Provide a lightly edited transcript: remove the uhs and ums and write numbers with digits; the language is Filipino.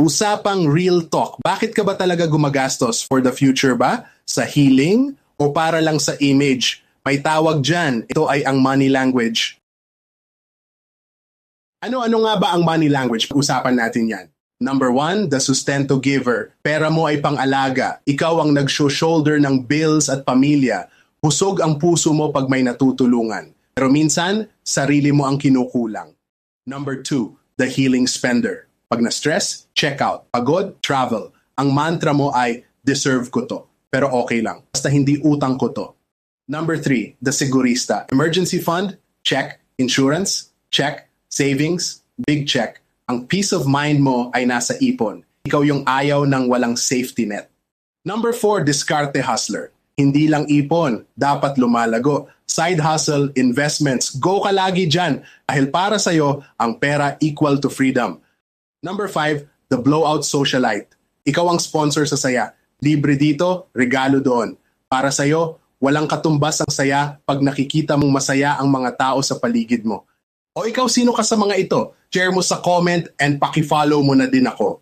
Usapang real talk. Bakit ka ba talaga gumagastos? For the future ba? Sa healing? O para lang sa image? May tawag dyan. Ito ay ang money language. Ano-ano nga ba ang money language? Usapan natin yan. Number 1, the sustento giver. Pera mo ay pang-alaga. Ikaw ang nag-shoulder ng bills at pamilya. Husog ang puso mo pag may natutulungan. Pero minsan, sarili mo ang kinukulang. Number 2, the healing spender. Pag na-stress, check out. Pagod, travel. Ang mantra mo ay, deserve ko to. Pero okay lang. Basta hindi utang ko to. Number 3, the segurista. Emergency fund, check. Insurance, check. Savings, big check. Ang peace of mind mo ay nasa ipon. Ikaw yung ayaw ng walang safety net. Number 4, diskarte hustler. Hindi lang ipon, dapat lumalago. Side hustle, investments, go ka lagi dyan. Dahil para sa'yo, ang pera equal to freedom. Number 5, the blowout socialite. Ikaw ang sponsor sa saya. Libre dito, regalo doon. Para sa'yo, walang katumbas ang saya pag nakikita mong masaya ang mga tao sa paligid mo. O ikaw, sino ka sa mga ito? Share mo sa comment and paki-follow mo na din ako.